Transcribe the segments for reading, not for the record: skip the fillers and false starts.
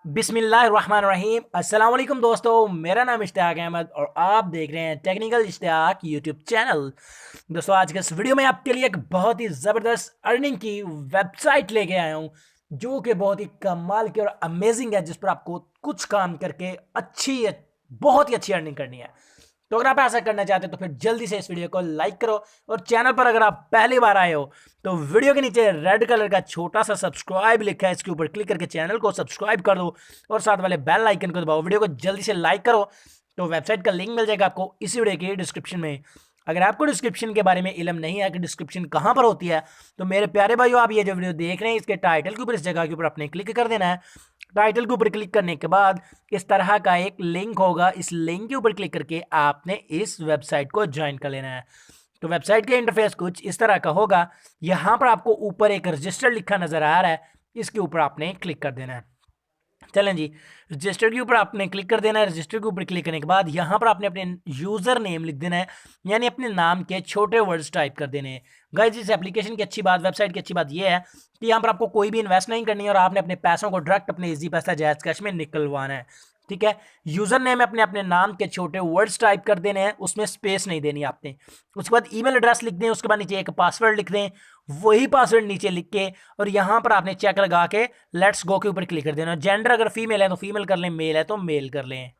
बिस्मिल्लाहिर्रहमानिर्रहीम। अस्सलाम वालेकुम दोस्तों, मेरा नाम इश्तियाक अहमद और आप देख रहे हैं टेक्निकल इश्तियाक यूट्यूब चैनल। दोस्तों, आज के इस वीडियो में आपके लिए एक बहुत ही ज़बरदस्त अर्निंग की वेबसाइट लेके आया हूँ जो कि बहुत ही कमाल की और अमेजिंग है, जिस पर आपको कुछ काम करके बहुत ही अच्छी अर्निंग करनी है। तो अगर आप ऐसा करना चाहते हो तो फिर जल्दी से इस वीडियो को लाइक करो, और चैनल पर अगर आप पहली बार आए हो तो वीडियो के नीचे रेड कलर का छोटा सा सब्सक्राइब लिखा है, इसके ऊपर क्लिक करके चैनल को सब्सक्राइब कर दो और साथ वाले बेल आइकन को दबाओ। वीडियो को जल्दी से लाइक करो। तो वेबसाइट का लिंक मिल जाएगा आपको इसी वीडियो के डिस्क्रिप्शन में। अगर आपको डिस्क्रिप्शन के बारे में इल्म नहीं है कि डिस्क्रिप्शन कहाँ पर होती है, तो मेरे प्यारे भाइयों, आप ये जो वीडियो देख रहे हैं इसके टाइटल के ऊपर, इस जगह के ऊपर अपने क्लिक कर देना है। टाइटल के ऊपर क्लिक करने के बाद इस तरह का एक लिंक होगा, इस लिंक के ऊपर क्लिक करके आपने इस वेबसाइट को ज्वाइन कर लेना है। तो वेबसाइट का इंटरफेस कुछ इस तरह का होगा। यहाँ पर आपको ऊपर एक रजिस्टर लिखा नजर आ रहा है, इसके ऊपर आपने क्लिक कर देना है। चलें जी, रजिस्टर के ऊपर आपने क्लिक कर देना है। रजिस्टर के ऊपर क्लिक करने के बाद यहाँ पर आपने अपने यूज़र नेम लिख देना है, यानी अपने नाम के छोटे वर्ड्स टाइप कर देने हैं। गाइस, इस एप्लीकेशन की अच्छी बात, वेबसाइट की अच्छी बात यह है कि यहाँ पर आपको कोई भी इन्वेस्ट नहीं करनी है और आपने अपने पैसों को डायरेक्ट अपने इजी पैसा जायज़ कैश में निकलवाना है। ठीक है, यूजर नेम में अपने अपने नाम के छोटे वर्ड्स टाइप कर देने हैं, उसमें स्पेस नहीं देनी आपने। उसके बाद ईमेल एड्रेस लिख दें, उसके बाद नीचे एक पासवर्ड लिख दें, वही पासवर्ड नीचे लिख के और यहाँ पर आपने चेक लगा के लेट्स गो के ऊपर क्लिक कर देना। जेंडर अगर फीमेल है तो फीमेल कर लें, मेल है तो मेल कर लें।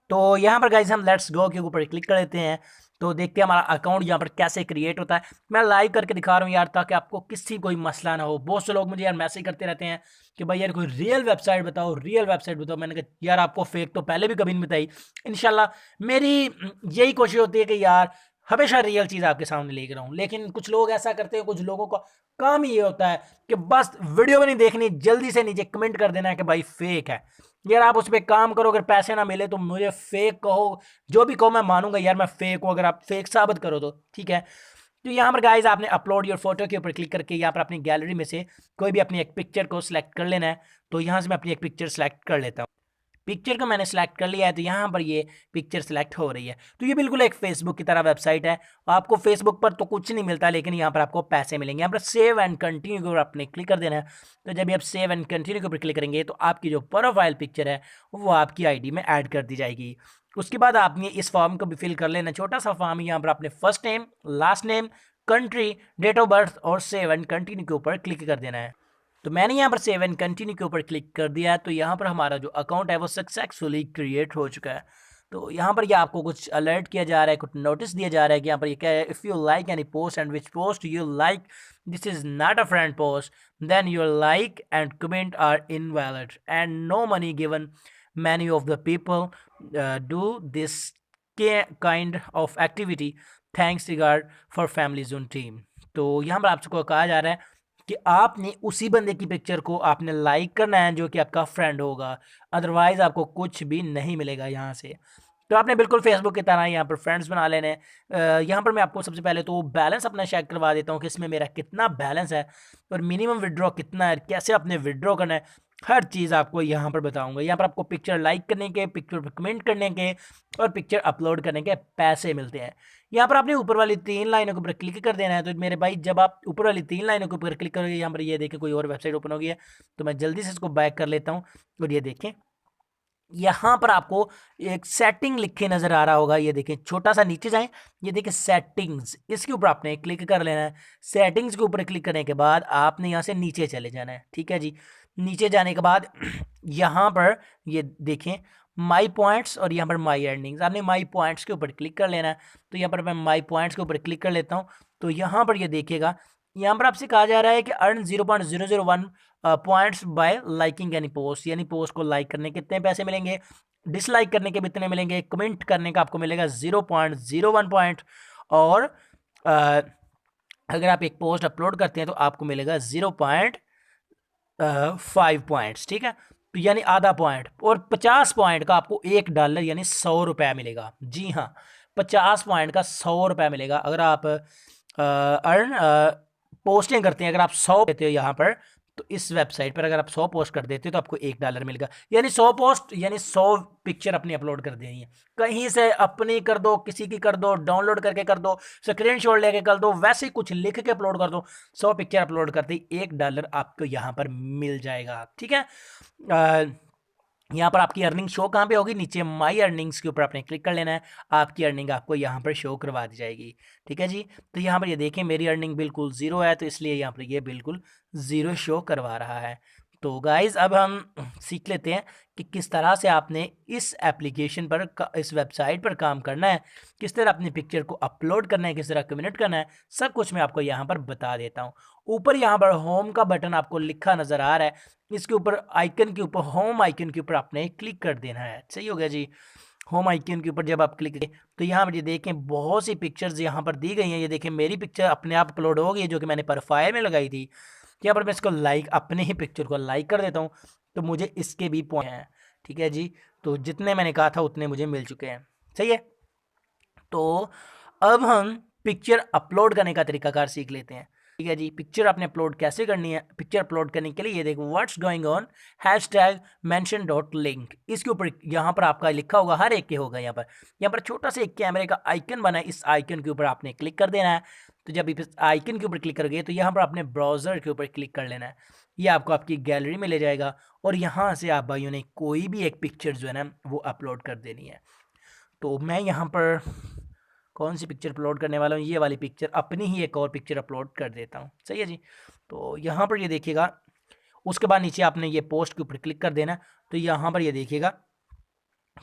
तो यहाँ पर गाइस हम लेट्स गो के ऊपर क्लिक कर लेते हैं। तो देखते हैं हमारा अकाउंट यहाँ पर कैसे क्रिएट होता है। मैं लाइव करके दिखा रहा हूँ यार, ताकि आपको किसी कोई मसला ना हो। बहुत से लोग मुझे यार मैसेज करते रहते हैं कि भाई यार कोई रियल वेबसाइट बताओ, रियल वेबसाइट बताओ। मैंने कहा यार आपको फेक तो पहले भी कभी नहीं बताई। इंशाल्लाह मेरी यही कोशिश होती है कि यार हमेशा रियल चीज़ आपके सामने लेकर आऊँ। लेकिन कुछ लोग ऐसा करते हैं, कुछ लोगों का काम ही ये होता है कि बस वीडियो भी नहीं देखनी, जल्दी से नीचे कमेंट कर देना है कि भाई फेक है। यार आप उस पर काम करो, अगर पैसे ना मिले तो मुझे फेक कहो, जो भी कहो मैं मानूंगा यार मैं फेक हूँ, अगर आप फेक साबित करो तो ठीक है। तो यहाँ पर गाइज आपने अपलोड योर फोटो के ऊपर क्लिक करके यहाँ पर अपनी गैलरी में से कोई भी अपनी एक पिक्चर को सिलेक्ट कर लेना है। तो यहाँ से मैं अपनी एक पिक्चर सेलेक्ट कर लेता हूँ। पिक्चर को मैंने सेलेक्ट कर लिया है, तो यहाँ पर ये पिक्चर सेलेक्ट हो रही है। तो ये बिल्कुल एक फेसबुक की तरह वेबसाइट है। आपको फेसबुक पर तो कुछ नहीं मिलता, लेकिन यहाँ पर आपको पैसे मिलेंगे। यहाँ पर सेव एंड कंटिन्यू के ऊपर आपने क्लिक कर देना है। तो जब आप सेव एंड कंटिन्यू के ऊपर क्लिक करेंगे तो आपकी जो प्रोफाइल पिक्चर है वो आपकी आईडी में ऐड कर दी जाएगी। उसके बाद आपने इस फॉर्म को भी फिल कर लेना, छोटा सा फॉर्म। यहाँ पर आपने first name, last name, country, date of birth और सेव एंड कंटिन्यू के ऊपर क्लिक कर देना है। तो मैंने यहाँ पर सेव एंड कंटिन्यू के ऊपर क्लिक कर दिया है। तो यहाँ पर हमारा जो अकाउंट है वो सक्सेसफुली क्रिएट हो चुका है। तो यहाँ पर ये आपको कुछ अलर्ट किया जा रहा है, कुछ नोटिस दिया जा रहा है कि यहाँ पर ये क्या है, if you like any post and which post you like, this is not a friend post, then your like and comment are invalid and no money given. Many of the people do this kind of activity, thanks regard for family zone team. तो यहाँ पर आपको कहा जा रहा है कि आपने उसी बंदे की पिक्चर को आपने लाइक करना है जो कि आपका फ्रेंड होगा, अदरवाइज आपको कुछ भी नहीं मिलेगा यहाँ से। तो आपने बिल्कुल फेसबुक की तरह यहाँ पर फ्रेंड्स बना लेने हैं। यहाँ पर मैं आपको सबसे पहले तो बैलेंस अपना चेक करवा देता हूँ कि इसमें मेरा कितना बैलेंस है और मिनिमम विड्रॉ कितना है, कैसे आपने विड्रॉ करना है, हर चीज़ आपको यहाँ पर बताऊँगा। यहाँ पर आपको पिक्चर लाइक करने के, पिक्चर पर कमेंट करने के और पिक्चर अपलोड करने के पैसे मिलते हैं। यहाँ पर आपने ऊपर वाली 3 लाइनों के ऊपर क्लिक कर देना है। तो मेरे भाई जब आप ऊपर वाली 3 लाइनों के ऊपर क्लिक करोगे, यहाँ पर ये देखें कोई और वेबसाइट ओपन हो गई है। तो मैं जल्दी से इसको बैक कर लेता हूँ और ये देखें यहाँ पर आपको एक सेटिंग लिखे नजर आ रहा होगा। ये देखें, छोटा सा नीचे जाएं, ये देखें सेटिंग्स, इसके ऊपर आपने क्लिक कर लेना है। सेटिंग्स के ऊपर क्लिक करने के बाद आपने यहाँ से नीचे चले जाना है। ठीक है जी, नीचे जाने के बाद यहाँ पर ये देखें माई पॉइंट्स और यहाँ पर माई अर्निंग्स, आपने माई पॉइंट्स के ऊपर क्लिक कर लेना है। तो यहाँ पर मैं माई पॉइंट्स के ऊपर क्लिक कर लेता हूँ। तो यहाँ पर ये देखिएगा, यहाँ पर आपसे कहा जा रहा है कि earn 0.001 points bye liking any post, यानी पोस्ट को लाइक करने के कितने पैसे मिलेंगे, डिसलाइक करने के भी इतने मिलेंगे, कमेंट करने का आपको मिलेगा 0.01 पॉइंट, और अगर आप एक पोस्ट अपलोड करते हैं तो आपको मिलेगा 0.5 पॉइंट्स। ठीक है, तो यानी आधा पॉइंट, और 50 पॉइंट का आपको $1 यानी 100 रुपया मिलेगा। जी हाँ, 50 पॉइंट का 100 रुपया मिलेगा अगर आप अर्न पोस्टिंग करते हैं। अगर आप 100 देते हो यहाँ पर, तो इस वेबसाइट पर अगर आप 100 पोस्ट कर देते हो तो आपको $1 मिलेगा, यानी 100 पोस्ट यानी 100 पिक्चर अपनी अपलोड कर देनी है। कहीं से अपनी कर दो, किसी की कर दो, डाउनलोड करके कर दो, स्क्रीन शॉट लेके कर दो, वैसे ही कुछ लिख के अपलोड कर दो। 100 पिक्चर अपलोड करते ही $1 आपको यहाँ पर मिल जाएगा। ठीक है, यहाँ पर आपकी अर्निंग शो कहाँ पे होगी, नीचे माई अर्निंग्स के ऊपर आपने क्लिक कर लेना है, आपकी अर्निंग आपको यहाँ पर शो करवा दी जाएगी। ठीक है जी। तो यहाँ पर ये देखें मेरी अर्निंग बिल्कुल ज़ीरो है, तो इसलिए यहाँ पर ये बिल्कुल ज़ीरो शो करवा रहा है। तो गाइज़ अब हम सीख लेते हैं कि किस तरह से आपने इस एप्लीकेशन पर इस वेबसाइट पर काम करना है, किस तरह अपनी पिक्चर को अपलोड करना है, किस तरह कम्युनिकेट करना है, सब कुछ मैं आपको यहाँ पर बता देता हूँ। ऊपर यहाँ पर होम का बटन आपको लिखा नज़र आ रहा है, इसके ऊपर आइकन के ऊपर, होम आइकन के ऊपर आपने क्लिक कर देना है। सही हो गया जी। होम आइकन के ऊपर जब आप क्लिक करें तो यहाँ पर ये देखें बहुत सी पिक्चर्स यहाँ पर दी गई हैं। ये देखें मेरी पिक्चर अपने आप अपलोड हो गई जो कि मैंने प्रोफाइल में लगाई थी। यहाँ पर मैं इसको लाइक, अपने ही पिक्चर को लाइक कर देता हूँ तो मुझे इसके भी पॉइंट हैं। ठीक है जी। तो जितने मैंने कहा था उतने मुझे मिल चुके हैं। सही है। तो अब हम पिक्चर अपलोड करने का तरीकाकार सीख लेते हैं। ठीक है जी। पिक्चर आपने अपलोड कैसे करनी है, पिक्चर अपलोड करने के लिए ये देखो what's going on hashtag mention dot link, इसके ऊपर यहाँ पर आपका लिखा होगा, हर एक के होगा। यहाँ पर छोटा सा एक कैमरे का आइकन बना है, इस आइकन के ऊपर आपने क्लिक कर देना है। तो जब इस आइकन के ऊपर क्लिक करोगे तो यहाँ पर आपने ब्राउज़र के ऊपर क्लिक कर लेना है, ये आपको आपकी गैलरी में ले जाएगा और यहाँ से आप भाइयों ने कोई भी एक पिक्चर जो है ना वो अपलोड कर देनी है। तो मैं यहाँ पर कौन सी पिक्चर अपलोड करने वाला हूँ, ये वाली पिक्चर, अपनी ही एक और पिक्चर अपलोड कर देता हूँ। सही है जी। तो यहाँ पर ये देखिएगा, उसके बाद नीचे आपने ये पोस्ट के ऊपर क्लिक कर देना। तो यहाँ पर ये देखिएगा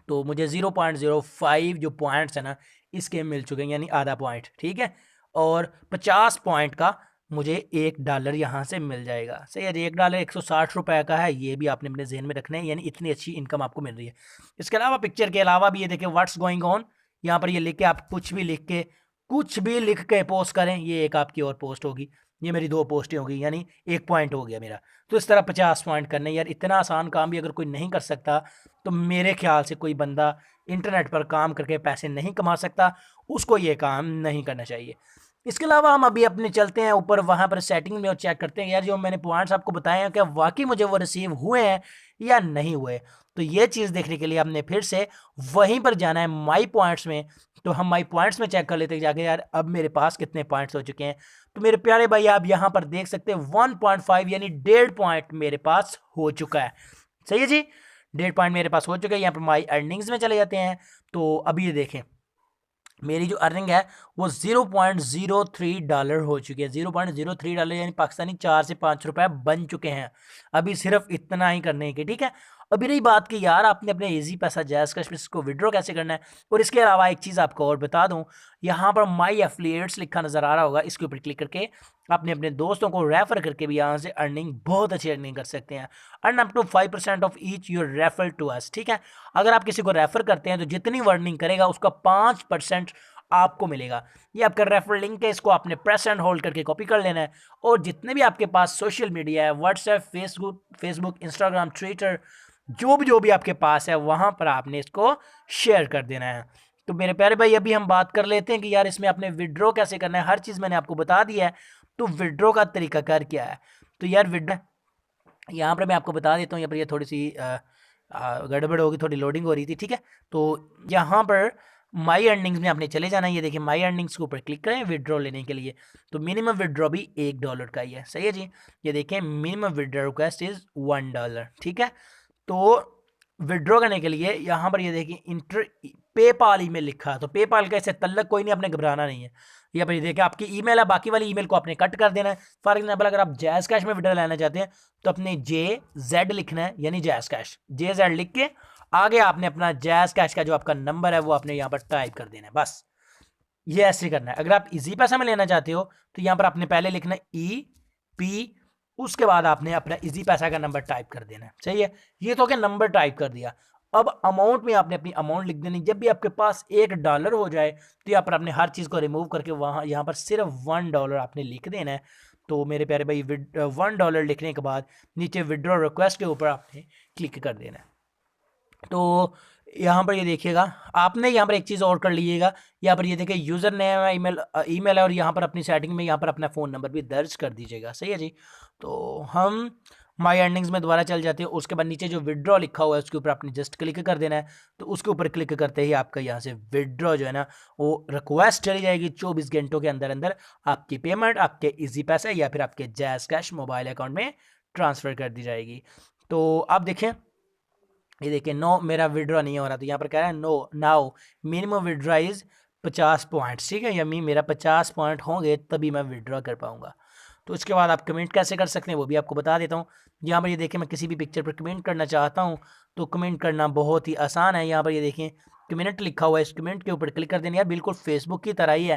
तो मुझे 0.05 जो पॉइंट्स है ना इसके मिल चुके हैं, यानी आधा पॉइंट। ठीक है। और 50 पॉइंट का मुझे $1 यहाँ से मिल जाएगा। सही है। $1 160 का है, ये भी आपने अपने जहन में रखना है, यानी इतनी अच्छी इनकम आपको मिल रही है। इसके अलावा पिक्चर के अलावा भी ये देखिए व्हाट्स गोइंग ऑन, यहाँ पर ये लिख के आप कुछ भी लिख के पोस्ट करें, ये एक आपकी और पोस्ट होगी। ये मेरी 2 पोस्टें होगी, यानी 1 पॉइंट हो गया मेरा। तो इस तरह 50 पॉइंट करने, यार इतना आसान काम भी अगर कोई नहीं कर सकता तो मेरे ख्याल से कोई बंदा इंटरनेट पर काम करके पैसे नहीं कमा सकता, उसको ये काम नहीं करना चाहिए। इसके अलावा हम अभी अपने चलते हैं ऊपर, वहाँ पर सेटिंग में और चेक करते हैं यार जो मैंने पॉइंट्स आपको बताए हैं क्या वाकई मुझे वो रिसीव हुए हैं या नहीं हुए। तो ये चीज़ देखने के लिए हमने फिर से वहीं पर जाना है माई पॉइंट्स में। तो हम माई पॉइंट्स में चेक कर लेते हैं जाके यार अब मेरे पास कितने पॉइंट्स हो चुके हैं। तो मेरे प्यारे भाई आप यहाँ पर देख सकते हैं 1.5 यानी 1.5 पॉइंट मेरे पास हो चुका है। सही है जी। 1.5 पॉइंट मेरे पास हो चुका है। यहाँ पर माई अर्निंग्स में चले जाते हैं। तो अभी ये देखें मेरी जो अर्निंग है वो $0.03 हो चुकी है। $0.03 यानी पाकिस्तानी 4 से 5 रुपए बन चुके हैं अभी सिर्फ इतना ही करने के। ठीक है। अभी रही बात कि यार आपने अपने इजी पैसा जैज़ कैश में इसको विड्रॉ कैसे करना है, और इसके अलावा एक चीज़ आपको और बता दूं, यहाँ पर माई एफिलिएट्स लिखा नज़र आ रहा होगा, इसके ऊपर क्लिक करके आपने अपने दोस्तों को रेफर करके भी यहाँ से अर्निंग, बहुत अच्छी अर्निंग कर सकते हैं। Earn up to 5% of each your refer to us. ठीक है। अगर आप किसी को रेफर करते हैं तो जितनी अर्निंग करेगा उसका 5% आपको मिलेगा। ये आपका रेफर लिंक है, इसको आपने प्रेस एंड होल्ड करके कॉपी कर लेना है और जितने भी आपके पास सोशल मीडिया है, व्हाट्सएप, फेसबुक, इंस्टाग्राम, ट्विटर, जो भी आपके पास है वहाँ पर आपने इसको शेयर कर देना है। तो मेरे प्यारे भाई अभी हम बात कर लेते हैं कि यार इसमें आपने विड्रॉ कैसे करना है। हर चीज़ मैंने आपको बता दिया है, तो विड्रॉ का तरीकाकार क्या है। तो यार विड्रॉ यहाँ पर मैं आपको बता देता हूँ, यहाँ पर ये थोड़ी सी गड़बड़ होगी, थोड़ी लोडिंग हो रही थी। ठीक है। तो यहाँ पर माई अर्निंग्स में आपने चले जाना है। ये देखिए माई अर्निंग्स के ऊपर क्लिक करें विड्रॉ लेने के लिए। तो मिनिमम विड्रॉ भी $1 का ही है। सही है जी। ये देखें मिनिमम विड्रॉ रिक्वेस्ट इज़ $1। ठीक है। तो विड्रॉ करने के लिए यहाँ पर ये देखिए इंटर पेपाल ईमेल लिखा है, तो पेपाल का इससे तल्लक कोई नहीं, आपने घबराना नहीं है। ये पर ये देखिए आपकी ईमेल है, बाकी वाली ईमेल को आपने कट कर देना है। फॉर एग्जांपल अगर आप जैज़ कैश में विड्रॉ लेना चाहते हैं तो अपने JZ लिखना है, यानी जैज़ कैश, JZ लिख के आगे आपने अपना जैज़ कैश का जो आपका नंबर है वो आपने यहाँ पर टाइप कर देना है। बस ये ऐसे करना है। अगर आप इजी पैसा में लेना चाहते हो तो यहाँ पर आपने पहले लिखना है EP, उसके बाद आपने अपना इजी पैसा का नंबर टाइप कर देना है। सही है। ये तो क्या नंबर टाइप कर दिया। अब अमाउंट में आपने अपनी अमाउंट लिख देनी। जब भी आपके पास $1 हो जाए तो यहाँ पर आपने हर चीज़ को रिमूव करके वहाँ यहाँ पर सिर्फ $1 आपने लिख देना है। तो मेरे प्यारे भाई $1 लिखने के बाद नीचे विड्रॉ रिक्वेस्ट के ऊपर आपने क्लिक कर देना है। तो यहाँ पर ये देखिएगा आपने यहाँ पर एक चीज़ और कर लीजिएगा, यहाँ पर ये देखिए यूज़र नेम है, ईमेल है, और यहाँ पर अपनी सेटिंग में यहाँ पर अपना फ़ोन नंबर भी दर्ज कर दीजिएगा। सही है जी। तो हम माई अर्निंग्स में दोबारा चल जाते हैं। उसके बाद नीचे जो विड्रॉ लिखा हुआ है उसके ऊपर आपने जस्ट क्लिक कर देना है। तो उसके ऊपर क्लिक करते ही आपका यहाँ से विड्रॉ जो है ना वो रिक्वेस्ट चली जाएगी। 24 घंटों के अंदर अंदर आपकी पेमेंट आपके इजी पैसा या फिर आपके जैज़ कैश मोबाइल अकाउंट में ट्रांसफ़र कर दी जाएगी। तो आप देखें ये देखिए नो, मेरा विड्रॉ नहीं हो रहा, तो यहाँ पर कह रहा है no now minimum withdraw is 50 points, ठीक है, यमी मेरा 50 पॉइंट होंगे तभी मैं विड्रॉ कर पाऊंगा। तो उसके बाद आप कमेंट कैसे कर सकते हैं वो भी आपको बता देता हूँ। यहाँ पर ये देखिए मैं किसी भी पिक्चर पर कमेंट करना चाहता हूँ तो कमेंट करना बहुत ही आसान है। यहाँ पर ये देखिए कमेंट लिखा हुआ है, इस कमेंट के ऊपर क्लिक कर देना यार, बिल्कुल फेसबुक की तरह ही है।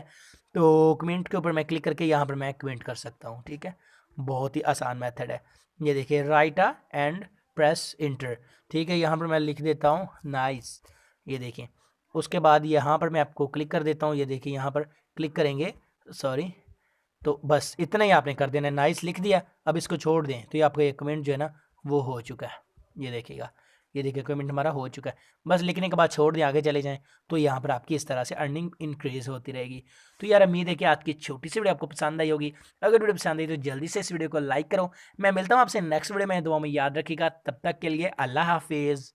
तो कमेंट के ऊपर मैं क्लिक करके यहाँ पर मैं कमेंट कर सकता हूँ, ठीक है, बहुत ही आसान मेथड है। ये देखिए right a and press inter, ठीक है, यहाँ पर मैं लिख देता हूँ नाइस, ये देखिए। उसके बाद यहाँ पर मैं आपको क्लिक कर देता हूँ, ये देखिए यहाँ पर क्लिक करेंगे, सॉरी, तो बस इतना ही आपने कर देना है, नाइस लिख दिया। अब इसको छोड़ दें तो ये आपका ये कमेंट जो है ना वो हो चुका है, ये देखिएगा, ये देखिए कमेंट हमारा हो चुका है। बस लिखने के बाद छोड़ दें, आगे चले जाएं, तो यहाँ पर आपकी इस तरह से अर्निंग इंक्रीज़ होती रहेगी। तो यार उम्मीद है कि आज की छोटी सी वीडियो आपको पसंद आई होगी। अगर वीडियो पसंद आई तो जल्दी से इस वीडियो को लाइक करो। मैं मिलता हूँ आपसे नेक्स्ट वीडियो में, दुआ में याद रखिएगा, तब तक के लिए अल्लाह हाफिज़।